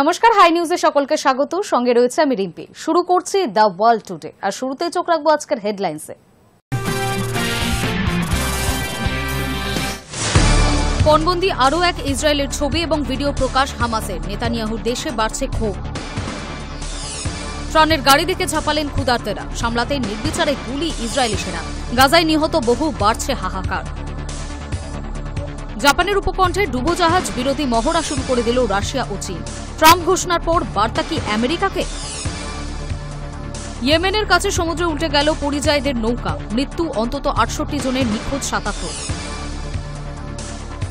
নমস্কার, হাই নিউজে সকলকে স্বাগত। সঙ্গে রয়েছে আমি রিম্পি। শুরু করছি দ্য ওয়ার্ল্ড টুডে, আর শুরুতেই চোখ রাখবো আজকের হেডলাইন্সে। পণবন্দি আরও এক ইসরায়েলের ছবি এবং ভিডিও প্রকাশ হামাসের। নেতানিয়াহুর দেশে বাড়ছে ক্ষোভ। ত্রাণের গাড়ি দেখে ছাপালেন ক্ষুধার্তেরা, সামলাতে নির্বিচারে গুলি ইসরায়েলি সেনা। গাজায় নিহত বহু, বাড়ছে হাহাকার। জাপানের উপকণ্ঠে ডুবোজাহাজ বিরোধী মহড়া শুরু করে দিল রাশিয়া ও চীন। ট্রাম্প ঘোষণার পর বার্তা কি আমেরিকাকে? ইয়েমেনের কাছে সমুদ্রে উল্টে গেল পরিযায়ীদের নৌকা, মৃত্যু অন্তত ৬৮ জনের, নিখোঁজ ৭৭।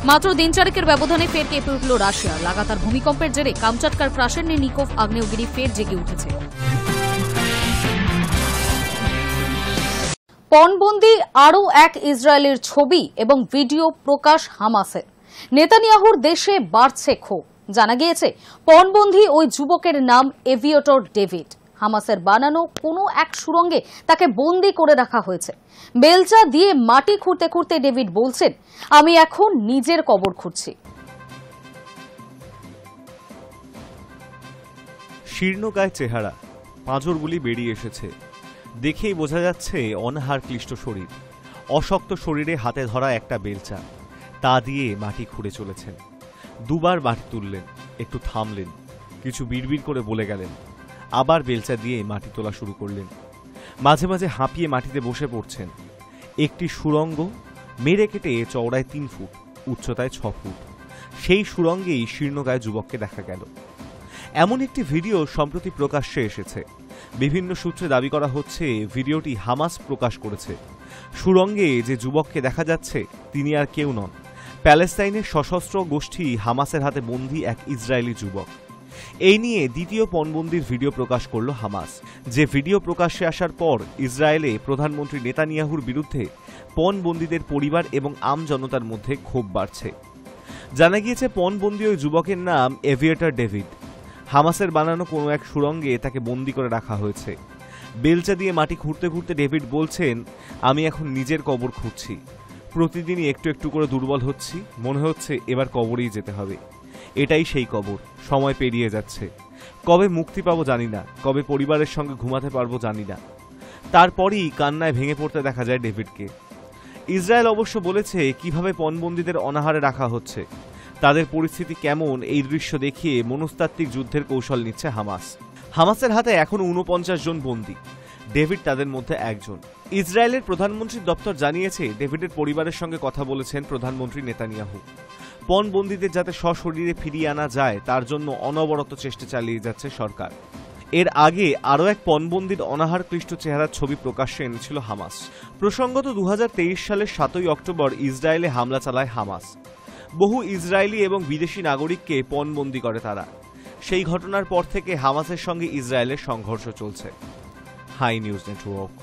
মাত্র দিন চারেকের ব্যবধানে ফের কেঁপে উঠল রাশিয়া। লাগাতার ভূমিকম্পের জেরে কামচাটকার প্রাসেননিকোভ আগ্নেয়গিরি ফের জেগে উঠেছে। পণবন্দি আরও এক ইসরায়েলের ছবি এবং ভিডিও প্রকাশ হামাসের। নেতানিয়াহুর দেশে বাড়ছে ক্ষোভ। জানা গিয়েছে পণবন্দি ওই যুবকের নাম এভিয়েটর ডেভিড। হামাসের বানানো কোনো এক সুড়ঙ্গে তাকে বন্দি করে রাখা হয়েছে। বেলচা দিয়ে মাটি খুঁড়তে খুঁড়তে ডেভিড বলছেন, আমি এখন নিজের কবর খুঁড়ছি। শীর্ণকায় চেহারা, পাঁজরগুলি বেরিয়ে এসেছে। দেখেই বোঝা যাচ্ছে অনাহার ক্লিষ্ট শরীর। অশক্ত শরীরে হাতে ধরা একটা বেলচা, তা দিয়ে মাটি খুঁড়ে চলেছেন। দুবার মাটি তুললেন, একটু থামলেন, কিছু বিড়বিড় করে বলে গেলেন, আবার বেলচা দিয়ে মাটি তোলা শুরু করলেন। মাঝে মাঝে হাঁপিয়ে মাটিতে বসে পড়ছেন। একটি সুড়ঙ্গ মেরে কেটে চওড়ায় ৩ ফুট, উচ্চতায় ৬ ফুট। সেই সুড়ঙ্গেই শীর্ণকায় যুবককে দেখা গেল। এমন একটি ভিডিও সম্প্রতি প্রকাশ্যে এসেছে। বিভিন্ন সূত্রে দাবি করা হচ্ছে ভিডিওটি হামাস প্রকাশ করেছে। সুড়ঙ্গে যে যুবককে দেখা যাচ্ছে তিনি আর কেউ নন, প্যালেস্তাইনের সশস্ত্র গোষ্ঠী হামাসের হাতে বন্দী এক ইসরায়েলি যুবক। এই নিয়ে দ্বিতীয় পণবন্দির ভিডিও প্রকাশ করল হামাস। যে ভিডিও প্রকাশ্যে আসার পর ইসরায়েলে প্রধানমন্ত্রী নেতানিয়াহুর বিরুদ্ধে পণবন্দীদের পরিবার এবং আম জনতার মধ্যে ক্ষোভ বাড়ছে। জানা গিয়েছে পণবন্দী ওই যুবকের নাম এভিয়েটর ডেভিড। হামাসের বানানো কোনো এক সুড়ঙ্গে তাকে বন্দি করে রাখা হয়েছে। বেলচা দিয়ে মাটি খুঁড়তে খুঁড়তে ডেভিড বলছেন, আমি এখন নিজের কবর খুঁড়ছি। প্রতিদিনই একটু একটু করে দুর্বল হচ্ছি, মনে হচ্ছে এবার কবরেই যেতে হবে। এটাই সেই কবর। সময় পেরিয়ে যাচ্ছে, কবে মুক্তি পাবো জানি না, কবে পরিবারের সঙ্গে ঘুমাতে পারবো জানি না। তারপরই কান্নায় ভেঙে পড়তে দেখা যায় ডেভিডকে। ইসরায়েল অবশ্য বলেছে কিভাবে পণবন্দীদের অনাহারে রাখা হচ্ছে, তাদের পরিস্থিতি কেমন, এই দৃশ্য দেখিয়ে মনস্তাত্ত্বিক যুদ্ধের কৌশল নিচ্ছে হামাস। হামাসের হাতে এখন ৪৯ জন বন্দী, ডেভিড তাদের মধ্যে একজন। ইসরায়েলের প্রধানমন্ত্রীর দপ্তর জানিয়েছে ডেভিডের পরিবারের সঙ্গে কথা বলেছেন প্রধানমন্ত্রী নেতানিয়াহু। পণবন্দীদের যাতে সশরীরে ফিরিয়ে আনা যায় তার জন্য অনবরত চেষ্টা চালিয়ে যাচ্ছে সরকার। এর আগে আরও এক পণবন্দীর অনাহার ক্লিষ্ট চেহারার ছবি প্রকাশ্যে এনেছিল হামাস। প্রসঙ্গত ২০২৩ সালের ৭ই অক্টোবর ইসরায়েলে হামলা চালায় হামাস। বহু ইসরায়েলি এবং বিদেশি নাগরিককে পণবন্দি করে তারা। সেই ঘটনার পর থেকে হামাসের সঙ্গে ইসরায়েলের সংঘর্ষ চলছে। Hi news network.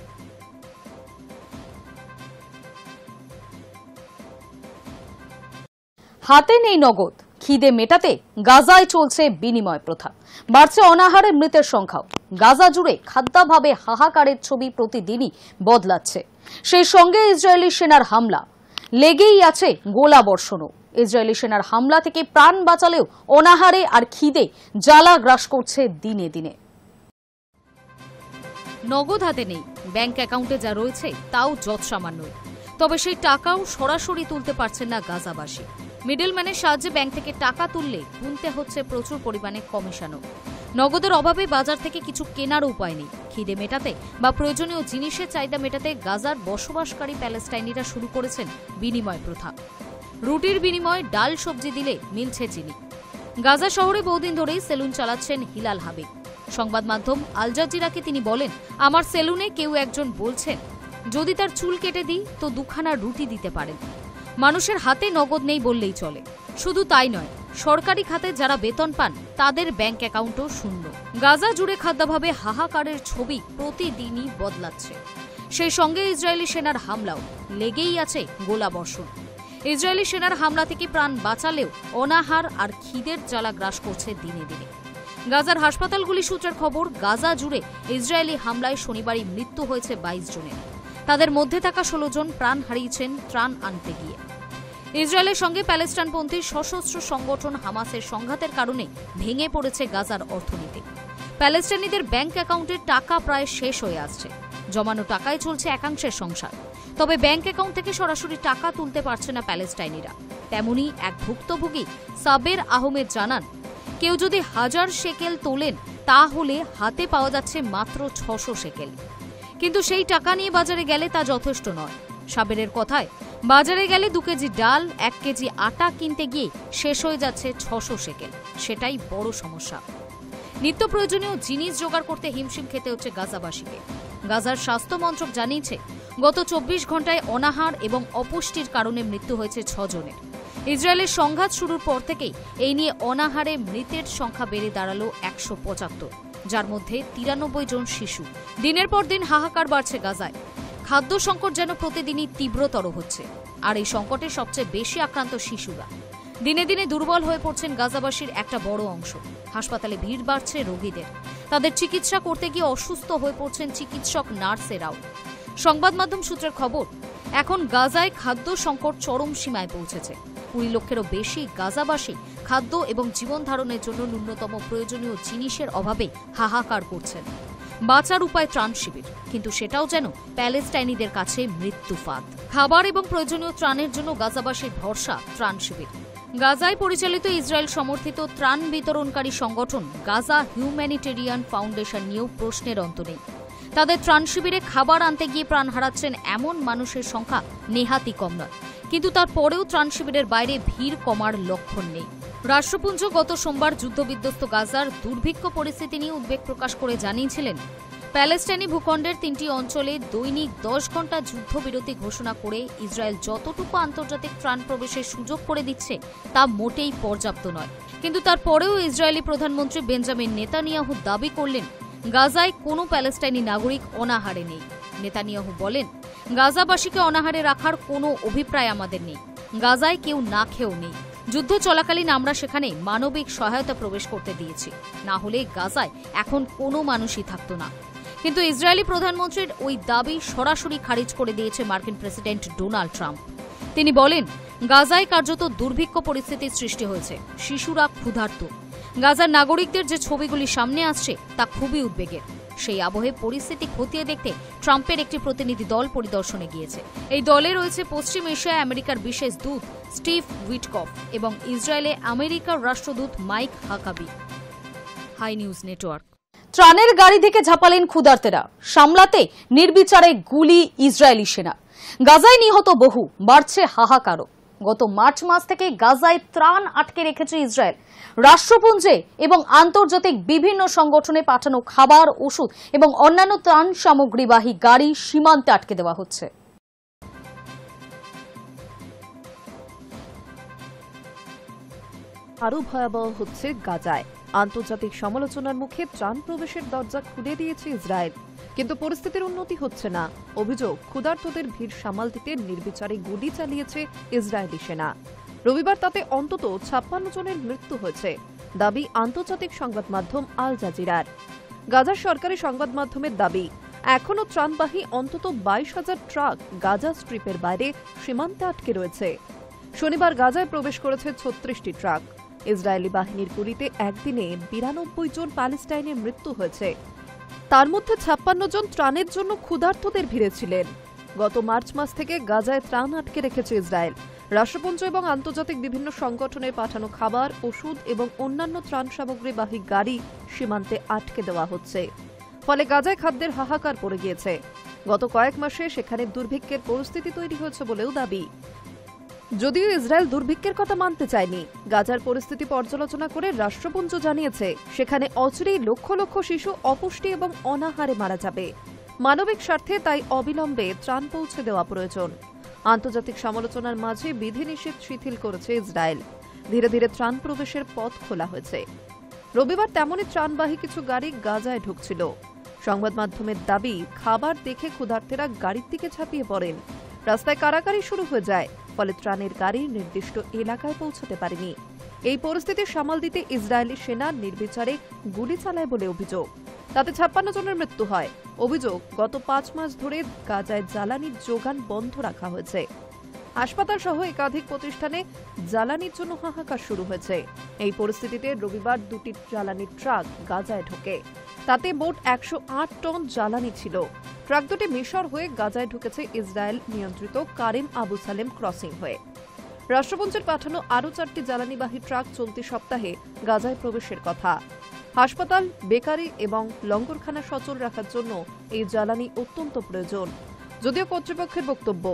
হাতে নেই নগদ, খিদে মেটাতে গাজায় চলছে বিনিময় প্রথা। বাড়ছে অনাহারে মৃতের সংখ্যাও। গাজা জুড়ে খাদ্যাভাবে হাহাকারের ছবি প্রতিদিনই বদলাচ্ছে। সেই সঙ্গে ইসরায়েলি সেনার হামলা, লেগেই আছে গোলা বর্ষণও। ইসরায়েলি সেনার হামলা থেকে প্রাণ বাঁচালেও অনাহারে আর খিদে জ্বালা গ্রাস করছে দিনে দিনে। নগদ হাতে নেই, ব্যাংক অ্যাকাউন্টে যা রয়েছে তাও যৎসামান্যই। তবে সেই টাকাও সরাসরি তুলতে পারছেন না গাজাবাসী। মিডলম্যানের সাহায্যে ব্যাংক থেকে টাকা তুললে গুনতে হচ্ছে প্রচুর পরিমাণে কমিশনও। নগদের অভাবে বাজার থেকে কিছু কেনার উপায় নেই। খিদে মেটাতে বা প্রয়োজনীয় জিনিসের চাহিদা মেটাতে গাজার বসবাসকারী প্যালেস্টাইনিরা শুরু করেছেন বিনিময় প্রথা। রুটির বিনিময়ে ডাল সবজি দিলে মিলছে চিনি। গাজা শহরে বহুদিন ধরেই সেলুন চালাচ্ছেন হিলাল হাবিব। সংবাদ মাধ্যম আল জাজিরাকে তিনি বলেন, আমার সেলুনে কেউ একজন বলছেন যদি তার চুল কেটে দিই তো 2খানা রুটি দিতে পারেন। মানুষের হাতে নগদ নেই বললেই চলে। শুধু তাই নয়, সরকারি খাতে যারা বেতন পান তাদের ব্যাংক অ্যাকাউন্টও শূন্য। গাজা জুড়ে খাদ্যাভাবে হাহাকারের ছবি প্রতিদিনই বদলাচ্ছে। সেই সঙ্গে ইসরায়েলি সেনার হামলাও, লেগেই আছে গোলা বর্ষণ। ইসরায়েলি সেনার হামলা থেকে প্রাণ বাঁচালেও অনাহার আর খিদের জ্বালা গ্রাস করছে দিনে দিনে। গাজার হাসপাতালগুলি সূত্রের খবর, গাজা জুড়ে ইসরায়েলি হামলায় শনিবারই মৃত্যু হয়েছে 22 জনের। তাদের মধ্যে থাকা 16 জন প্রাণ হারিয়েছেন ত্রাণ আনতে গিয়ে। ইসরায়েলের সঙ্গে প্যালেস্টাইনপন্থী সশস্ত্র সংগঠন হামাসের সংঘাতের কারণে ভেঙে পড়েছে গাজার অর্থনীতি। প্যালেস্টাইনিদের ব্যাংক অ্যাকাউন্টের টাকা প্রায় শেষ হয়ে আসছে। জমানো টাকায় চলছে একাংশের সংসার। তবে ব্যাংক অ্যাকাউন্ট থেকে সরাসরি টাকা তুলতে পারছে না প্যালেস্টাইনিরা। তেমনি এক ভুক্তভোগী সাবের আহমেদ জানান, কেউ যদি 1000 শেকেল তোলেন তাহলে হাতে পাওয়া যাচ্ছে মাত্র 600 শেকেল। কিন্তু সেই টাকা নিয়ে বাজারে গেলে তা যথেষ্ট নয়। সাবেরের কথায়, বাজারে গেলে 2 কেজি ডাল, 1 কেজি আটা কিনতে গিয়ে শেষ হয়ে যাচ্ছে 600 শেকেল। সেটাই বড় সমস্যা। নিত্য প্রয়োজনীয় জিনিস জোগাড় করতে হিমশিম খেতে হচ্ছে গাজাবাসীকে। গাজার স্বাস্থ্য মন্ত্রক জানিয়েছে, গত 24 ঘন্টায় অনাহার এবং অপুষ্টির কারণে মৃত্যু হয়েছে 6 জনের। ইসরায়েলের সংঘাত শুরুর পর থেকেই এই নিয়ে অনাহারে মৃতের সংখ্যা বেড়ে দাঁড়ালো 175, যার মধ্যে 93 জন শিশু। দিনের পর দিন হাহাকার বাড়ছে গাজায়। খাদ্য সংকট যেন প্রতিদিনই তীব্রতর হচ্ছে। আর এই সংকটে সবচেয়ে বেশি আক্রান্ত শিশুরা। দিনে দিনে দুর্বল হয়ে পড়ছেন গাজাবাসীর একটা বড় অংশ। হাসপাতালে ভিড় বাড়ছে রোগীদের। তাদের চিকিৎসা করতে গিয়ে অসুস্থ হয়ে পড়ছেন চিকিৎসক, নার্সেরাও। সংবাদ মাধ্যম সূত্রের খবর, এখন গাজায় খাদ্য সংকট চরম সীমায় পৌঁছেছে। 20 লক্ষেরও বেশি গাজাবাসী খাদ্য এবং জীবন ধারণের জন্য ন্যূনতম প্রয়োজনীয় জিনিসের অভাবে হাহাকার করছেন। বাঁচার উপায় ত্রাণ শিবির, কিন্তু সেটাও যেন প্যালেস্টাইনিদের কাছে মৃত্যু ফাঁদ। খাবার এবং প্রয়োজনীয় ত্রাণের জন্য গাজাবাসীর ভরসা ত্রাণ শিবির। গাজায় পরিচালিত ইসরায়েল সমর্থিত ত্রাণ বিতরণকারী সংগঠন গাজা হিউম্যানিটেরিয়ান ফাউন্ডেশন নিয়েও প্রশ্নের অন্ত নেই। তাদের ত্রাণ শিবিরে খাবার আনতে গিয়ে প্রাণ হারাচ্ছেন এমন মানুষের সংখ্যা নেহাতই কম নয়। কিন্তু তারপরেও ত্রাণ শিবিরের বাইরে ভিড় কমার লক্ষণ নেই। রাষ্ট্রপুঞ্জ গত সোমবার যুদ্ধবিধ্বস্ত গাজার দুর্ভিক্ষ পরিস্থিতি নিয়ে উদ্বেগ প্রকাশ করে জানিয়েছিলেন, প্যালেস্টাইনি ভূখণ্ডের 3টি অঞ্চলে দৈনিক 10 ঘণ্টা যুদ্ধবিরতি ঘোষণা করে ইসরায়েল যতটুকু আন্তর্জাতিক ত্রাণ প্রবেশের সুযোগ করে দিচ্ছে তা মোটেই পর্যাপ্ত নয়। কিন্তু তারপরেও ইসরায়েলি প্রধানমন্ত্রী বেঞ্জামিন নেতানিয়াহু দাবি করলেন, গাজায় কোনো প্যালেস্টাইনি নাগরিক অনাহারে নেই। নেতানিয়াহু বলেন, গাজাবাসীকে অনাহারে রাখার কোনো অভিপ্রায় আমাদের নেই। গাজায় কেউ না খেয়েও নেই। যুদ্ধ চলাকালীন আমরা সেখানে মানবিক সহায়তা প্রবেশ করতে দিয়েছি, না হলে গাজায় এখন কোনো মানুষই থাকতো না। কিন্তু ইসরায়েলি প্রধানমন্ত্রীর ওই দাবি সরাসরি খারিজ করে দিয়েছে মার্কিন প্রেসিডেন্ট ডোনাল্ড ট্রাম্প। তিনি বলেন, গাজায় কার্যত দুর্ভিক্ষ পরিস্থিতির সৃষ্টি হয়েছে। শিশুরা ক্ষুধার্ত। গাজার নাগরিকদের যে ছবিগুলি সামনে আসছে তা খুবই উদ্বেগের। সেই আবহে পরিস্থিতি খতিয়ে দেখতে ট্রাম্পের একটি প্রতিনিধি দল পরিদর্শনে গিয়েছে। এই দলে রয়েছে পশ্চিম এশিয়ায় আমেরিকার বিশেষ দূত স্টিভ উইটকফ এবং ইসরায়েলে আমেরিকার রাষ্ট্রদূত Mike Huckabee. Hi news network. ত্রাণের গাড়ি থেকে ঝাঁপালেন ক্ষুধার্তেরা, সামলাতে নির্বিচারে গুলি ইসরায়েলি সেনা। গাজায় নিহত বহু, বাড়ছে হাহাকারও। গত মার্চ মাস থেকে গাজায় ত্রাণ আটকে রেখেছে ইসরায়েল। রাষ্ট্রপুঞ্জে এবং আন্তর্জাতিক বিভিন্ন সংগঠনে পাঠানো খাবার, ওষুধ এবং অন্যান্য ত্রাণ সামগ্রীবাহী গাড়ি সীমান্তে আটকে দেওয়া হচ্ছে। আরও ভয়াবহ হচ্ছে গাজায়। আন্তর্জাতিক সমালোচনার মুখে ত্রাণ প্রবেশের দরজা খুলে দিয়েছে ইসরায়েল, কিন্তু পরিস্থিতির উন্নতি হচ্ছে না। অভিযোগ, ক্ষুধার্তদের ভিড় সামাল দিতে নির্বিচারে গুলি চালিয়েছে ইসরায়েলি সেনা। রবিবার তাতে অন্তত 56 জনের মৃত্যু হয়েছে, দাবি আন্তর্জাতিক সংবাদ মাধ্যম আল জাজিরার। গাজার সরকারি সংবাদ মাধ্যমের দাবি, এখনও ত্রাণবাহী অন্তত 22,000 ট্রাক গাজা স্ট্রিপের বাইরে সীমান্তে আটকে রয়েছে। শনিবার গাজায় প্রবেশ করেছে 36টি ট্রাক। ইসরায়েলি বাহিনীর গুলিতে একদিনে 92 জন প্যালেস্টাইনের মৃত্যু হয়েছে। তার মধ্যে 56 জন ত্রাণের জন্য ক্ষুধার্তদের ভিড়ে ছিলেন। গত মার্চ মাস থেকে গাজায় ত্রাণ আটকে রেখেছে ইসরায়েল। রাষ্ট্রপুঞ্জ এবং আন্তর্জাতিক বিভিন্ন সংগঠনের পাঠানো খাবার, ওষুধ এবং অন্যান্য ত্রাণ সামগ্রীবাহী গাড়ি সীমান্তে আটকে দেওয়া হচ্ছে। ফলে গাজায় খাদ্যের হাহাকার পড়ে গিয়েছে। গত কয়েক মাসে সেখানে দুর্ভিক্ষের পরিস্থিতি তৈরি হয়েছে বলেও দাবি। যদিও ইসরায়েল দুর্ভিক্ষের কথা মানতে চায়নি, গাজার পরিস্থিতি পর্যালোচনা করে রাষ্ট্রপুঞ্জ জানিয়েছে সেখানে অচিরেই লক্ষ লক্ষ শিশু অপুষ্টি এবং অনাহারে মারা যাবে। মানবিক স্বার্থে তাই অবিলম্বে ত্রাণ পৌঁছে দেওয়া প্রয়োজন। আন্তর্জাতিক সমালোচনার মাঝে বিধিনিষেধ শিথিল করেছে ইসরায়েল। ধীরে ধীরে ত্রাণ প্রবেশের পথ খোলা হয়েছে। রবিবার তেমনই ত্রাণবাহী কিছু গাড়ি গাজায় ঢুকছিল। সংবাদ মাধ্যমের দাবি, খাবার দেখে ক্ষুধার্তেরা গাড়ির দিকে ঝাঁপিয়ে পড়েন। রাস্তায় কারাকারি শুরু হয়ে যায়, ফলে ত্রাণের গাড়ি নির্দিষ্ট এলাকায় পৌঁছতে পারেনি। এই পরিস্থিতি সামাল দিতে ইসরায়েলি সেনা নির্বিচারে গুলি চালায় বলে অভিযোগ। তাতে 56 জনের মৃত্যু হয়। অভিযোগ, গত 5 মাস ধরে গাজায় জ্বালানির যোগান বন্ধ রাখা হয়েছে। হাসপাতাল সহ একাধিক প্রতিষ্ঠানে জ্বালানির জন্য হাহাকার শুরু হয়েছে। এই পরিস্থিতিতে রবিবার দুটি জ্বালানির ট্রাক গাজায় ঢোকে। তাতে মোট 108 টন জ্বালানি ছিল। ট্রাক দুটি মিশর হয়ে গাজায় ঢুকেছে ইসরায়েল নিয়ন্ত্রিত কারিম আবু সালেম ক্রসিং হয়ে। রাষ্ট্রপুঞ্জের পাঠানো আরও 4টি জ্বালানিবাহী ট্রাক চলতি সপ্তাহে গাজায় প্রবেশের কথা। হাসপাতাল, বেকারি এবং লঙ্গরখানা সচল রাখার জন্য এই জ্বালানি অত্যন্ত প্রয়োজন। যদিও কর্তৃপক্ষের বক্তব্য,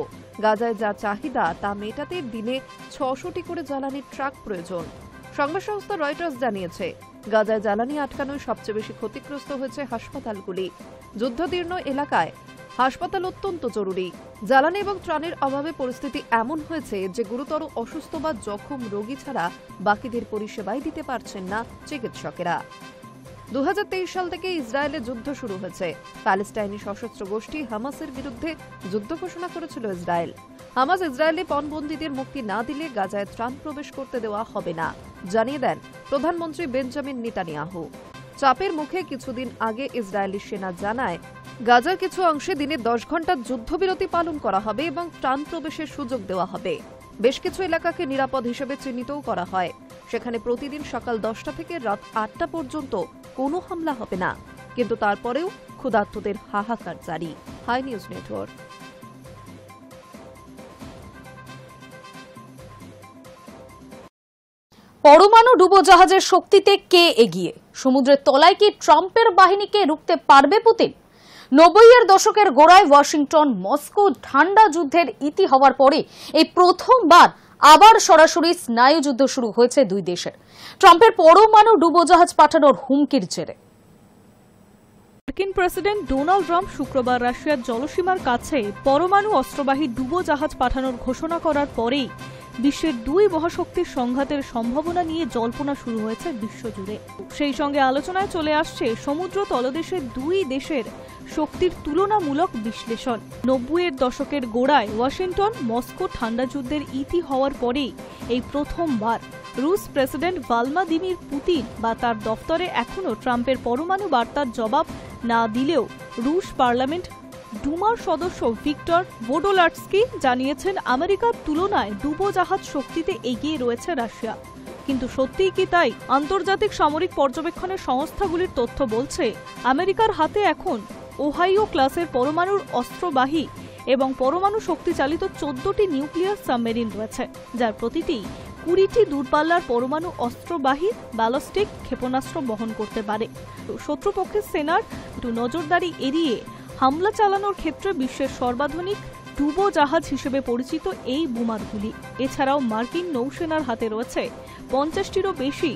গাজায় যা চাহিদা তা মেটাতে দিনে 600টি করে জ্বালানির ট্রাক প্রয়োজন। সংবাদ সংস্থা রয়টার্স জানিয়েছে, গাজায় জ্বালানি আটকানোয় সবচেয়ে বেশি ক্ষতিগ্রস্ত হয়েছে হাসপাতালগুলি। যুদ্ধদীর্ণ এলাকায় হাসপাতাল অত্যন্ত জরুরি। জ্বালানি এবং ত্রাণের অভাবে পরিস্থিতি এমন হয়েছে যে গুরুতর অসুস্থ বা জখম রোগী ছাড়া বাকিদের পরিষেবাই দিতে পারছেন না চিকিৎসকেরা। 2023 সাল থেকে ইসরায়েলে যুদ্ধ শুরু হয়েছে। প্যালেস্টাইনি সশস্ত্র গোষ্ঠী হামাসের বিরুদ্ধে যুদ্ধ ঘোষণা করেছিল ইসরায়েল। হামাস ইসরায়েলি পণবন্দীদের মুক্তি না দিলে গাজায় ত্রাণ প্রবেশ করতে দেওয়া হবে না, জানিয়ে দেন প্রধানমন্ত্রী বেঞ্জামিন নেতানিয়াহু। চাপের মুখে কিছুদিন আগে ইসরায়েলি সেনা জানায়, গাজার কিছু অংশে দিনে 10 ঘণ্টার যুদ্ধবিরতি পালন করা হবে এবং ত্রাণ প্রবেশের সুযোগ দেওয়া হবে। বেশ কিছু এলাকাকে নিরাপদ হিসেবে চিহ্নিতও করা হয়। সেখানে প্রতিদিন সকাল 10টা থেকে রাত 8টা পর্যন্ত কোনো হামলা হবে না। কিন্তু তারপরেও ক্ষুধার্তদের হাহাকার জারি। Hi news network. পরমাণু ডুবোজাহাজের শক্তিতে কে এগিয়ে? সমুদ্রের তলায় কি ট্রাম্পের বাহিনীকে রুখতে পারবে পুতিন? 90-এর দশকের গোড়ায় ওয়াশিংটন মস্কো ঠান্ডা যুদ্ধের ইতি হওয়ার পরে এই প্রথমবার আবার সরাসরি স্নায়ুযুদ্ধ শুরু হয়েছে দুই দেশের। ট্রাম্পের পরমাণু ডুবোজাহাজ পাঠানোর হুমকির জেরে মার্কিন প্রেসিডেন্ট ডোনাল্ড ট্রাম্প শুক্রবার রাশিয়ার জলসীমার কাছে পরমাণু অস্ত্রবাহী ডুবোজাহাজ পাঠানোর ঘোষণা করার পরেই বিশ্বের দুই মহাশক্তির সংঘাতের সম্ভাবনা নিয়ে জল্পনা শুরু হয়েছে বিশ্বজুড়ে। সেই সঙ্গে আলোচনায় চলে আসছে সমুদ্র তলদেশের দুই দেশের শক্তির তুলনামূলক বিশ্লেষণ। 90-এর দশকের গোড়ায় ওয়াশিংটন মস্কো ঠান্ডা যুদ্ধের ইতি হওয়ার পরেই এই প্রথমবার রুশ প্রেসিডেন্ট ভ্লাদিমির পুতিন বা তার দফতরে এখনও ট্রাম্পের পরমাণু বার্তার জবাব না দিলেও রুশ পার্লামেন্ট ডুমার সদস্য ভিক্টর ভোডোলাটস্কি জানিয়েছেন, আমেরিকার তুলনায় ডুবোজাহাজ শক্তিতে এগিয়ে রয়েছে রাশিয়া। কিন্তু সত্যিই কি তাই? আন্তর্জাতিক সামরিক পর্যবেক্ষণের সংস্থাগুলির তথ্য বলছে, আমেরিকার হাতে এখন ওহাইও ক্লাসের পরমাণুর অস্ত্রবাহী এবং পরমাণু শক্তিচালিত 14টি নিউক্লিয়ার সাবমেরিন রয়েছে, যার প্রতিটি 20টি দূরপাল্লার পরমাণু অস্ত্রবাহী ব্যালিস্টিক ক্ষেপণাস্ত্র বহন করতে পারে। শত্রুপক্ষের সেনার নজরদারি এড়িয়ে হামলা চালানোর ক্ষেত্রে বিশ্বের সর্বাধুনিক ডুবোজাহাজ হিসেবে পরিচিত এই বোমারগুলি। এছাড়াও মার্কিন নৌসেনার হাতে রয়েছে 50টিরও বেশি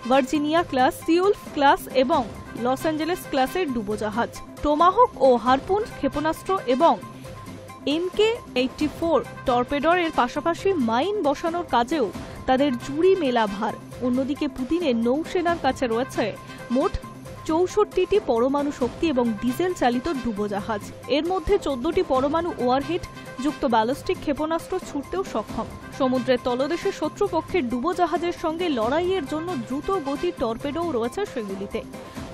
ভার্জিনিয়া ক্লাস, সিউলফ ক্লাস এবং লস অ্যাঞ্জেলেস ক্লাসের ডুবোজাহাজ। টোমাহক ও হারপুন ক্ষেপণাস্ত্র এবং MK-84 টর্পেডোর এর পাশাপাশি মাইন বসানোর কাজেও তাদের জুড়ি মেলা ভার। অন্যদিকে পুতিনের নৌসেনার কাছে রয়েছে মোট 64টি পরমাণু শক্তি এবং ডিজেল চালিত ডুবোজাহাজ। এর মধ্যে 14টি পরমাণু ওয়ারহেড যুক্ত ব্যালিস্টিক ক্ষেপণাস্ত্র ছুটতেও সক্ষম। সমুদ্রের তলদেশে শত্রুপক্ষের ডুবোজাহাজের সঙ্গে লড়াইয়ের জন্য দ্রুত গতির টর্পেডোও রয়েছে সেগুলিতে।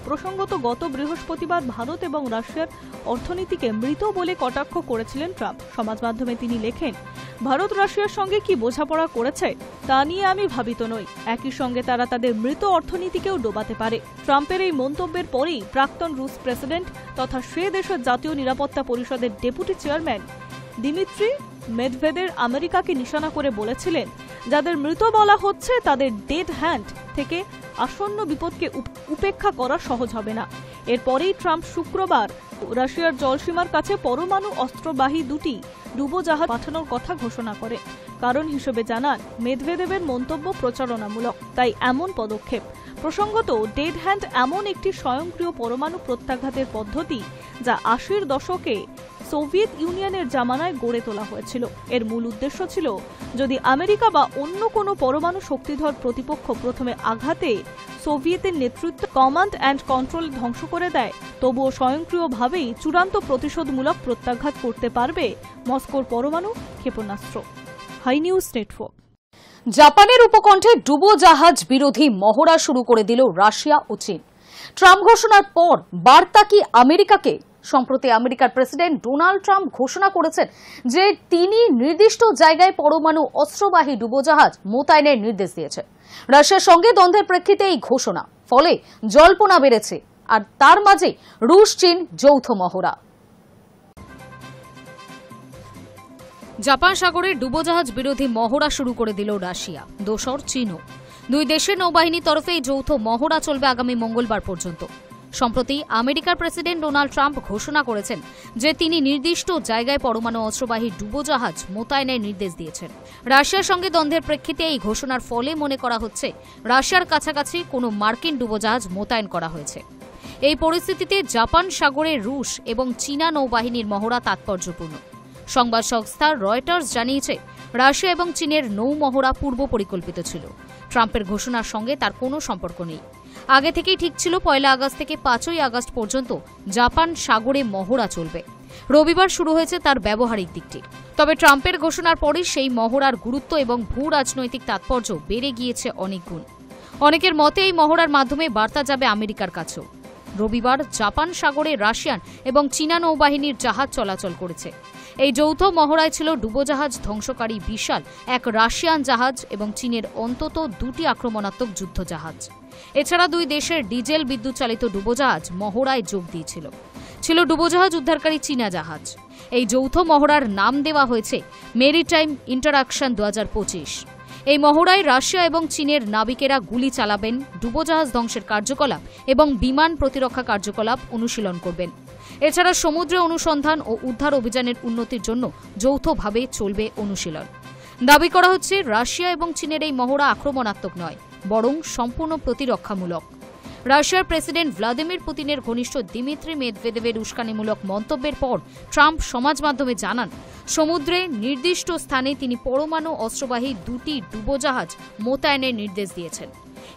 প্রসঙ্গত, গত বৃহস্পতিবার ভারত এবং রাশিয়ার অর্থনীতিকে মৃত বলে কটাক্ষ করেছিলেন ট্রাম্প। সমাজ মাধ্যমে তিনি লেখেন, ভারত রাশিয়ার সঙ্গে কি বোঝাপড়া করেছে তা নিয়ে আমি ভাবিত নই। একই সঙ্গে তারা তাদের মৃত অর্থনীতিকেও ডোবাতে পারে। ট্রাম্পের এই মন্তব্যের পরেই প্রাক্তন রুশ প্রেসিডেন্ট তথা সে দেশের জাতীয় নিরাপত্তা পরিষদের ডেপুটি চেয়ারম্যান দিমিত্রি মেদভেদেভ আমেরিকাকে নিশানা করে বলেছিলেন, যাদের মৃত বলা হচ্ছে তাদের ডেড হ্যান্ড থেকে আসন্ন বিপদকে উপেক্ষা করা সহজ হবে না। এরপরেই ট্রাম্প শুক্রবার রাশিয়ার জলসীমার কাছে পরমাণু অস্ত্রবাহী দুটি ডুবোজাহাজ পাঠানোর কথা ঘোষণা করে। কারণ হিসেবে জানান, মেদভেদেবের মন্তব্য প্রচারণামূলক, তাই এমন পদক্ষেপ। প্রসঙ্গত, ডেড হ্যান্ড এমন একটি স্বয়ংক্রিয় পরমাণু প্রত্যাঘাতের পদ্ধতি যা 80-র দশকে সোভিয়েত ইউনিয়নের জামানায় গড়ে তোলা হয়েছিল। এর মূল উদ্দেশ্য ছিল, যদি আমেরিকা বা অন্য কোনো পরমাণু শক্তিধর প্রতিপক্ষ প্রথমে আঘাতে সোভিয়েতের নেতৃত্ব কমান্ড অ্যান্ড কন্ট্রোল ধ্বংস করে দেয়, তবুও স্বয়ংক্রিয়ভাবেই চূড়ান্ত প্রতিশোধমূলক প্রত্যাঘাত করতে পারবে মস্কোর পরমাণু ক্ষেপণাস্ত্র। Hi news network. জাপানের উপকণ্ঠে ডুবোজাহাজ বিরোধী মহড়া শুরু করে দিল রাশিয়া ও চীন। ট্রাম্প ঘোষণার পর বার্তা কি আমেরিকাকে? সম্প্রতি আমেরিকার প্রেসিডেন্ট ডোনাল্ড ট্রাম্প ঘোষণা করেছেন যে তিনি নির্দিষ্ট জায়গায় পরমাণু অস্ত্রবাহী ডুবোজাহাজ মোতায়েনের নির্দেশ দিয়েছেন। রাশিয়ার সঙ্গে দ্বন্দ্বের প্রেক্ষিতে এই ঘোষণা, ফলে জল্পনা বেড়েছে, আর তার মাঝে রুশ চীন যৌথ মহড়া। জাপান সাগরে ডুবোজাহাজ বিরোধী মহড়া শুরু করে দিল রাশিয়া, দোসর চীনও। দুই দেশের নৌবাহিনীর তরফে এই যৌথ মহড়া চলবে আগামী মঙ্গলবার পর্যন্ত। সম্প্রতি আমেরিকার প্রেসিডেন্ট ডোনাল্ড ট্রাম্প ঘোষণা করেছেন যে তিনি নির্দিষ্ট জায়গায় পরমাণু অস্ত্রবাহী ডুবোজাহাজ মোতায়েনের নির্দেশ দিয়েছেন। রাশিয়ার সঙ্গে দ্বন্দ্বের প্রেক্ষিতে এই ঘোষণার ফলে মনে করা হচ্ছে রাশিয়ার কাছাকাছি কোনো মার্কিন ডুবোজাহাজ মোতায়েন করা হয়েছে। এই পরিস্থিতিতে জাপান সাগরে রুশ এবং চীনা নৌবাহিনীর মহড়া তাৎপর্যপূর্ণ। সংবাদ সংস্থা রয়টার্স জানিয়েছে, রাশিয়া এবং চীনের নৌ মহড়া পূর্ব পরিকল্পিত ছিল। ট্রাম্পের ঘোষণার সঙ্গে তার কোনো সম্পর্ক নেই। আগে থেকেই ঠিক ছিল 1 আগস্ট থেকে 5 আগস্ট পর্যন্ত জাপান সাগরে মহড়া চলবে। রবিবার শুরু হয়েছে তার ব্যবহারিক দিকটি। তবে ট্রাম্পের ঘোষণার পরই সেই মহড়ার গুরুত্ব এবং ভূ রাজনৈতিক তাৎপর্য বেড়ে গিয়েছে অনেক গুণ। অনেকের মতে এই মহড়ার মাধ্যমে বার্তা যাবে আমেরিকার কাছেও। রবিবার জাপান সাগরে রাশিয়ান এবং চীনা নৌবাহিনীর জাহাজ চলাচল করেছে। এই যৌথ মহড়ায় ছিল ডুবোজাহাজ ধ্বংসকারী বিশাল এক রাশিয়ান জাহাজ এবং চীনের অন্তত 2টি আক্রমণাত্মক যুদ্ধজাহাজ। এছাড়া দুই দেশের ডিজেল বিদ্যুৎ চালিত ডুবোজাহাজ মহড়ায় যোগ দিয়েছিল। ছিল ডুবোজাহাজ উদ্ধারকারী চীনা জাহাজ। এই যৌথ মহড়ার নাম দেওয়া হয়েছে মেরিটাইম ইন্টারাকশন 2025। এই মহড়ায় রাশিয়া এবং চীনের নাবিকেরা গুলি চালাবেন, ডুবোজাহাজ ধ্বংসের কার্যকলাপ এবং বিমান প্রতিরক্ষা কার্যকলাপ অনুশীলন করবেন। এছাড়া সমুদ্রে অনুসন্ধান ও উদ্ধার অভিযানের উন্নতির জন্য যৌথভাবে চলবে অনুশীলন। দাবি করা হচ্ছে রাশিয়া এবং চীনের এই মহড়া আক্রমণাত্মক নয়, বরং সম্পূর্ণ প্রতিরক্ষামূলক। রাশিয়ার প্রেসিডেন্ট ভ্লাদিমির পুতিনের ঘনিষ্ঠ দিমিত্রি মেদভেদেভের উস্কানিমূলক মন্তব্যের পর ট্রাম্প সমাজ মাধ্যমে জানান, সমুদ্রে নির্দিষ্ট স্থানে তিনি পরমাণু অস্ত্রবাহী 2টি ডুবোজাহাজ মোতায়েনের নির্দেশ দিয়েছেন।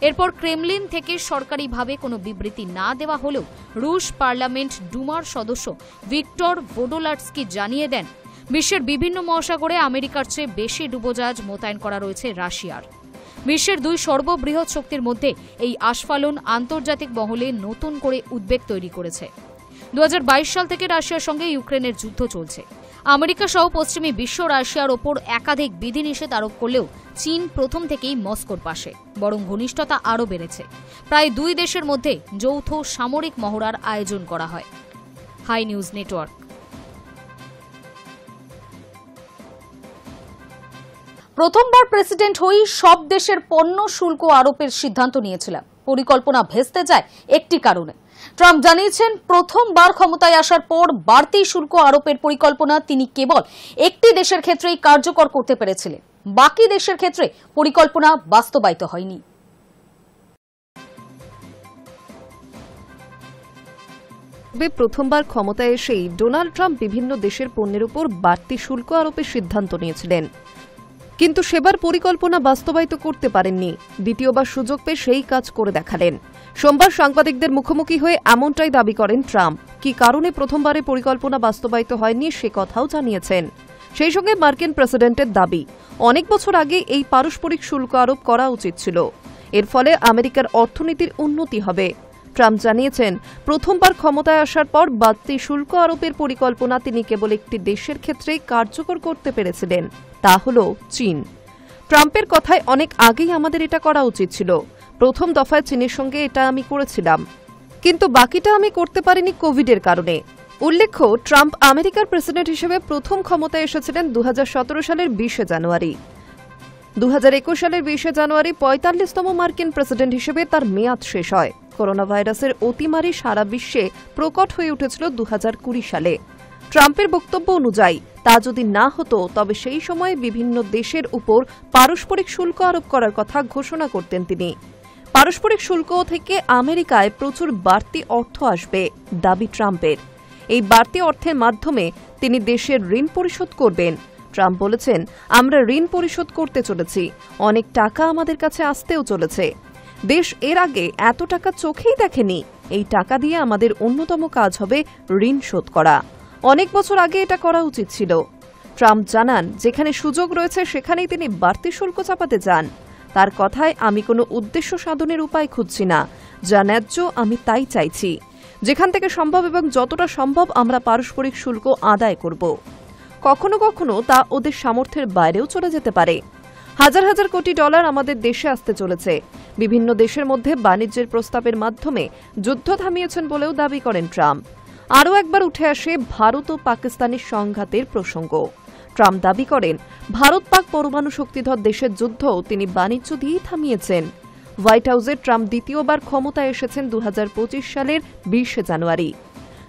এরপর ক্রেমলিন থেকে সরকারিভাবে কোনো বিবৃতি না দেওয়া হলেও রুশ পার্লামেন্ট ডুমার সদস্য ভিক্টর ভোডোলাটস্কি জানিয়ে দেন, বিশ্বের বিভিন্ন মহাসাগরে আমেরিকার চেয়ে বেশি ডুবোজাহাজ মোতায়েন করা রয়েছে রাশিয়ার। বিশ্বের দুই সর্ববৃহৎ শক্তির মধ্যে এই আস্ফালন আন্তর্জাতিক মহলে নতুন করে উদ্বেগ তৈরি করেছে। 2022 সাল থেকে রাশিয়ার সঙ্গে ইউক্রেনের যুদ্ধ চলছে। আমেরিকা সহ পশ্চিমী বিশ্ব রাশিয়ার ওপর একাধিক বিধিনিষেধ আরোপ করলেও চীন প্রথম থেকেই মস্কোর পাশে, বরং ঘনিষ্ঠতা আরও বেড়েছে। প্রায় দুই দেশের মধ্যে যৌথ সামরিক মহড়ার আয়োজন করা হয়। Hi news network. প্রথমবার প্রেসিডেন্ট হয়েই সব দেশের পণ্য শুল্ক আরোপের সিদ্ধান্ত নিয়েছিলাম। পরিকল্পনা ভেস্তে যায় একটি কারণে। ট্রাম্প জানিয়েছেন, প্রথমবার ক্ষমতায় আসার পর বাড়তি শুল্ক আরোপের পরিকল্পনা তিনি কেবল একটি দেশের ক্ষেত্রেই কার্যকর করতে পেরেছিলেন। বাকি দেশের ক্ষেত্রে পরিকল্পনা বাস্তবায়িত হয়নি। প্রথমবার ক্ষমতায় এসেই ডোনাল্ড ট্রাম্প বিভিন্ন দেশের পণ্যের উপর বাড়তি শুল্ক আরোপের সিদ্ধান্ত নিয়েছিলেন, কিন্তু সেবার পরিকল্পনা বাস্তবায়িত করতে পারেননি। দ্বিতীয়বার সুযোগ পেয়ে সেই কাজ করে দেখালেন। সোমবার সাংবাদিকদের মুখোমুখি হয়ে এমনটাই দাবি করেন ট্রাম্প। কি কারণে প্রথমবারে পরিকল্পনা বাস্তবায়িত হয়নি সে কথাও জানিয়েছেন। সেই সঙ্গে মার্কিন প্রেসিডেন্টের দাবি, অনেক বছর আগে এই পারস্পরিক শুল্ক আরোপ করা উচিত ছিল। এর ফলে আমেরিকার অর্থনীতির উন্নতি হবে। ট্রাম্প জানিয়েছেন, প্রথমবার ক্ষমতায় আসার পর বাড়তি শুল্ক আরোপের পরিকল্পনা তিনি কেবল একটি দেশের ক্ষেত্রেই কার্যকর করতে পেরেছিলেন, তা হল চীন। ট্রাম্পের কথায়, অনেক আগেই আমাদের এটা করা উচিত ছিল। প্রথম দফায় চীনের সঙ্গে এটা আমি করেছিলাম, কিন্তু বাকিটা আমি করতে পারিনি কোভিডের কারণে। উল্লেখ্য, ট্রাম্প আমেরিকার প্রেসিডেন্ট হিসেবে প্রথম ক্ষমতায় এসেছিলেন 2017 সালের 20 জানুয়ারি। 2021 সালের 20 জানুয়ারি 45তম মার্কিন প্রেসিডেন্ট হিসেবে তার মেয়াদ শেষ হয়। করোনা ভাইরাসের অতিমারি সারা বিশ্বে প্রকট হয়ে উঠেছিল 2020 সালে। ট্রাম্পের বক্তব্য অনুযায়ী তা যদি না হতো তবে সেই সময়ে বিভিন্ন দেশের উপর পারস্পরিক শুল্ক আরোপ করার কথা ঘোষণা করতেন তিনি। পারস্পরিক শুল্ক থেকে আমেরিকায় প্রচুর বাড়তি অর্থ আসবে দাবি ট্রাম্পের। এই বাড়তি অর্থের মাধ্যমে তিনি দেশের ঋণ পরিশোধ করবেন। ট্রাম্প বলেছেন, আমরা ঋণ পরিশোধ করতে চলেছি, অনেক টাকা আমাদের কাছে আসতেও চলেছে। দেশ এর আগে এত টাকা চোখেই দেখেনি। এই টাকা দিয়ে আমাদের অন্যতম কাজ হবে ঋণ শোধ করা। অনেক বছর আগে এটা করা উচিত ছিল। ট্রাম্প জানান, যেখানে সুযোগ রয়েছে সেখানেই তিনি বাড়তি শুল্ক চাপাতে চান। তার কথায়, আমি কোনো উদ্দেশ্য সাধনের উপায় খুঁজছি না, যা ন্যায্য আমি তাই চাইছি। যেখান থেকে সম্ভব এবং যতটা সম্ভব আমরা পারস্পরিক শুল্ক আদায় করব। কখনো কখনো তা ওদের সামর্থ্যের বাইরেও চলে যেতে পারে। হাজার হাজার কোটি ডলার আমাদের দেশে আসতে চলেছে। বিভিন্ন দেশের মধ্যে বাণিজ্যের প্রস্তাবের মাধ্যমে যুদ্ধ থামিয়েছেন বলেও দাবি করেন ট্রাম্প। আরও একবার উঠে আসে ভারত ও পাকিস্তানের সংঘাতের প্রসঙ্গ। ট্রাম্প দাবি করেন, ভারত পাক পরমাণু শক্তিধর দেশের যুদ্ধ তিনি বাণিজ্য দিয়েই থামিয়েছেন। হোয়াইট হাউসে ট্রাম্প দ্বিতীয়বার ক্ষমতায় এসেছেন 2025 সালের 20 জানুয়ারি।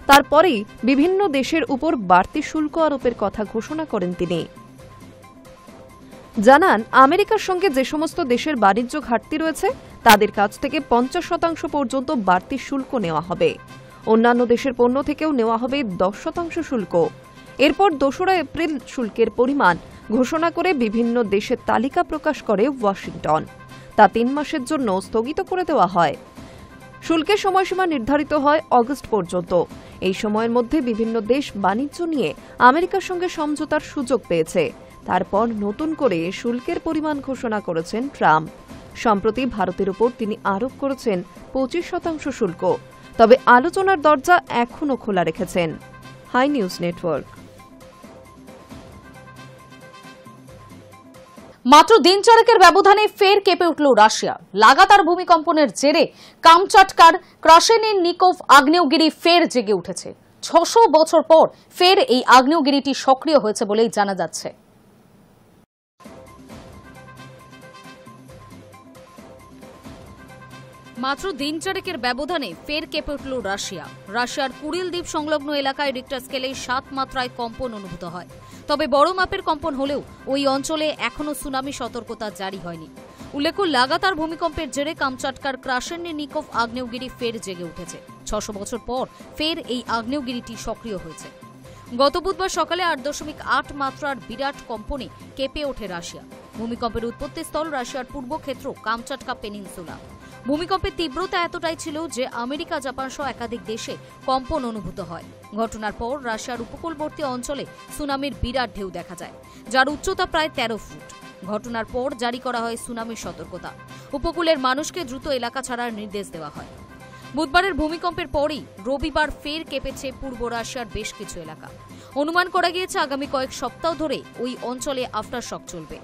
তারপরেই বিভিন্ন দেশের উপর বাড়তি শুল্ক আরোপের কথা ঘোষণা করেন তিনি। জানান, আমেরিকার সঙ্গে যে সমস্ত দেশের বাণিজ্য ঘাটতি রয়েছে তাদের কাছ থেকে 50% পর্যন্ত বাড়তি শুল্ক নেওয়া হবে। অন্যান্য দেশের পণ্য থেকেও নেওয়া হবে 10% শুল্ক। এরপর 2 এপ্রিল শুল্কের পরিমাণ ঘোষণা করে বিভিন্ন দেশের তালিকা প্রকাশ করে ওয়াশিংটন। তা 3 মাসের জন্য স্থগিত করে দেওয়া হয়। শুল্কের সময়সীমা নির্ধারিত হয় অগস্ট পর্যন্ত। এই সময়ের মধ্যে বিভিন্ন দেশ বাণিজ্য নিয়ে আমেরিকার সঙ্গে সমঝোতার সুযোগ পেয়েছে। তারপর নতুন করে শুল্কের পরিমাণ ঘোষণা করেছেন ট্রাম্প। সম্প্রতি ভারতের উপর তিনি আরোপ করেছেন 25% শুল্ক। তবে আলোচনার দরজা এখনও খোলা রেখেছেন। Hi news network. মাত্র দিন চারেকের ব্যবধানে ফের কেঁপে উঠল রাশিয়া। লাগাতার ভূমিকম্পনের জেরে কামচাটকার ক্রাশেনিকভ আগ্নেয়গিরি ফের জেগে উঠেছে। 600 বছর পর ফের এই আগ্নেয়গিরিটি সক্রিয় হয়েছে বলেই জানা যাচ্ছে। মাত্র দিন চারেকের ব্যবধানে ফের কেঁপে উঠল রাশিয়া। রাশিয়ার কুরিল দ্বীপ সংলগ্ন এলাকায় রিক্টার স্কেলে 7 মাত্রায় কম্পন অনুভূত হয়। তবে বড় মাপের কম্পন হলেও ওই অঞ্চলে এখনও সুনামি সতর্কতা জারি হয়নি। উল্লেখ্য, লাগাতার ভূমিকম্পের জেরে কামচাটকার ক্রাশেনিকভ আগ্নেয়গিরি ফের জেগে উঠেছে। 600 বছর পর ফের এই আগ্নেয়গিরিটি সক্রিয় হয়েছে। গত বুধবার সকালে 8.8 মাত্রার বিরাট কম্পনে কেঁপে ওঠে রাশিয়া। ভূমিকম্পের উৎপত্তিস্থল রাশিয়ার পূর্ব ক্ষেত্র কামচাটকা পেনিনসুলা। ভূমিকম্পের তীব্রতা এতটাই ছিল যে আমেরিকা, জাপান সহ একাধিক দেশে কম্পন অনুভূত হয়। ঘটনার পর রাশিয়ার উপকূলবর্তী অঞ্চলে সুনামির বিরাট ঢেউ দেখা যায়, যার উচ্চতা প্রায় 13 ফুট। ঘটনার পর জারি করা হয় সুনামির সতর্কতা। উপকূলের মানুষকে দ্রুত এলাকা ছাড়ার নির্দেশ দেওয়া হয়। বুধবারের ভূমিকম্পের পরই রবিবার ফের কেঁপেছে পূর্ব রাশিয়ার বেশ কিছু এলাকা। অনুমান করা গিয়েছে আগামী কয়েক সপ্তাহ ধরে ওই অঞ্চলে আফটারশক চলবে।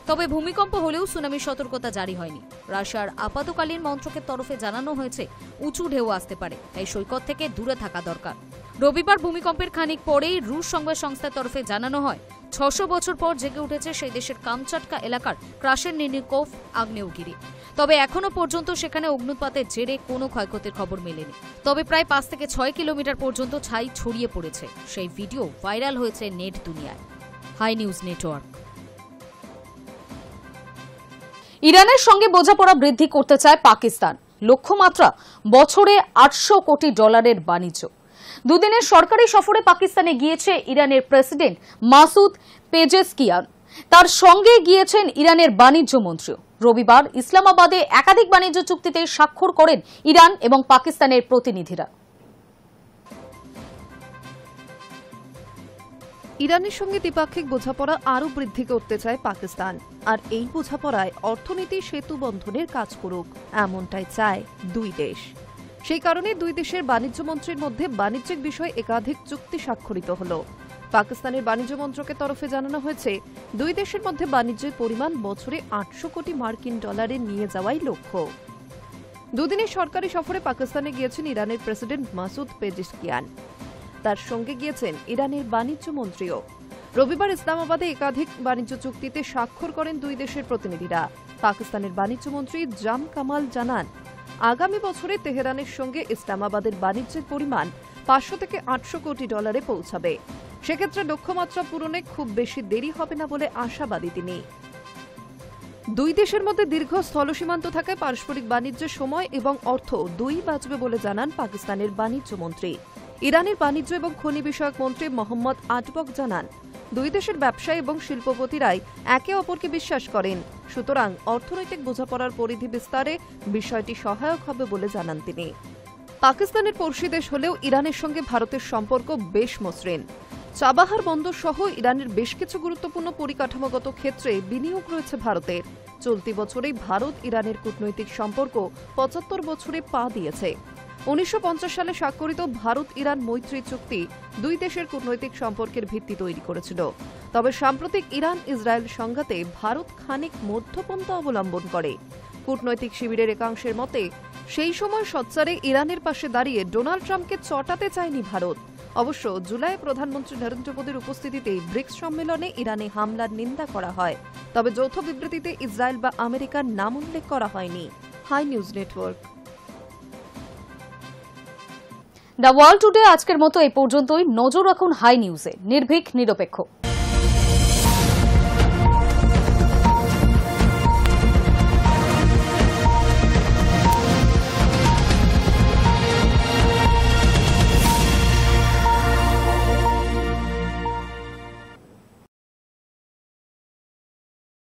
তবে ভূমিকম্প হলেও সুনামির সতর্কতা জারি হয়নি। রাশিয়ার আপাতকালীন মন্ত্রকের তরফে জানানো হয়েছে উঁচু ঢেউ আসতে পারে, তাই সৈকত থেকে দূরে থাকা দরকার। রবিবার ভূমিকম্পের খানিক পরেই রুশ সংবাদ সংস্থার তরফে জানানো হয় 600 বছর পর জেগে উঠেছে সেই দেশের কামচাটকা এলাকার ক্রাশেনিকভ আগ্নেয়গিরি। তবে এখনও পর্যন্ত সেখানে অগ্নুৎপাতের জেরে কোনো ক্ষয়ক্ষতির খবর মেলেনি। তবে প্রায় 5 থেকে 6 কিলোমিটার পর্যন্ত ছাই ছড়িয়ে পড়েছে। সেই ভিডিও ভাইরাল হয়েছে নেট দুনিয়ায়। Hi news network. ইরানের সঙ্গে বোঝাপড়া বৃদ্ধি করতে চায় পাকিস্তান। লক্ষ্যমাত্রা বছরে $800 কোটি বাণিজ্য। দুদিনের সরকারি সফরে পাকিস্তানে গিয়েছে ইরানের প্রেসিডেন্ট মাসুদ পেজেশকিয়ান। তার সঙ্গে গিয়েছেন ইরানের বাণিজ্য মন্ত্রীও। রবিবার ইসলামাবাদে একাধিক বাণিজ্য চুক্তিতে স্বাক্ষর করেন ইরান এবং পাকিস্তানের প্রতিনিধিরা। ইরানের সঙ্গে দ্বিপাক্ষিক বোঝাপড়া আরও বৃদ্ধি করতে চায় পাকিস্তান। আর এই বোঝাপড়ায় অর্থনীতি সেতু বন্ধনের কাজ করুক, এমনটাই চায় দুই দেশ। সেই কারণে দুই দেশের বাণিজ্য মন্ত্রীর মধ্যে বাণিজ্যিক বিষয়ে একাধিক চুক্তি স্বাক্ষরিত হল। পাকিস্তানের বাণিজ্য মন্ত্রকের তরফে জানানো হয়েছে, দুই দেশের মধ্যে বাণিজ্যের পরিমাণ বছরে $800 কোটি নিয়ে যাওয়াই লক্ষ্য। দুদিনের সরকারি সফরে পাকিস্তানে গিয়েছেন ইরানের প্রেসিডেন্ট মাসুদ পেজেশকিয়ান। তার সঙ্গে গিয়েছেন ইরানের বাণিজ্য মন্ত্রীও। রবিবার ইসলামাবাদে একাধিক বাণিজ্য চুক্তিতে স্বাক্ষর করেন দুই দেশের প্রতিনিধিরা। পাকিস্তানের বাণিজ্য মন্ত্রী জাম কামাল জানান, আগামী বছরে তেহরানের সঙ্গে ইসলামাবাদের বাণিজ্যের পরিমাণ $500 থেকে $800 কোটি পৌঁছাবে। সেক্ষেত্রে লক্ষ্যমাত্রা পূরণে খুব বেশি দেরি হবে না বলে আশাবাদী তিনি। দুই দেশের মধ্যে দীর্ঘ স্থলসীমান্ত থাকায় পারস্পরিক বাণিজ্যের সময় এবং অর্থ দুই বাঁচবে বলে জানান পাকিস্তানের বাণিজ্য মন্ত্রী। ইরানের বাণিজ্য এবং খনি বিষয়ক মন্ত্রী মোহাম্মদ আটবক জানান, দুই দেশের ব্যবসায়ী এবং শিল্পপতিরাই একে অপরকে বিশ্বাস করেন। সুতরাং অর্থনৈতিক বোঝাপড়ার পরিধি বিস্তারে বিষয়টি সহায়ক হবে বলে জানান তিনি। পাকিস্তানের পড়শি দেশ হলেও ইরানের সঙ্গে ভারতের সম্পর্ক বেশ মসৃণ। চাবাহার বন্দর সহ ইরানের বেশ কিছু গুরুত্বপূর্ণ পরিকাঠামোগত ক্ষেত্রে বিনিয়োগ রয়েছে ভারতের। চলতি বছরেই ভারত ইরানের কূটনৈতিক সম্পর্ক 75 বছরে পা দিয়েছে। 1950 সালে স্বাক্ষরিত ভারত ইরান মৈত্রী চুক্তি দুই দেশের কূটনৈতিক সম্পর্কের ভিত্তি তৈরি করেছিল। তবে সাম্প্রতিক ইরান ইসরায়েল সংঘাতে ভারত খানিক মধ্যপন্থা অবলম্বন করে। কূটনৈতিক শিবিরের একাংশের মতে সেই সময় সোচ্চারে ইরানের পাশে দাঁড়িয়ে ডোনাল্ড ট্রাম্পকে চটাতে চায়নি ভারত। অবশ্য জুলাই প্রধানমন্ত্রী নরেন্দ্র মোদীর উপস্থিতিতে ব্রিক্স সম্মেলনে ইরানে হামলার নিন্দা করা হয়। তবে যৌথ বিবৃতিতে ইসরায়েল বা আমেরিকার নাম উল্লেখ করা হয়নি। Hi news network. The world today আজকের মতো এই পর্যন্তই। নজর রাখুন হাই নিউজে, নির্ভীক নিরপেক্ষ।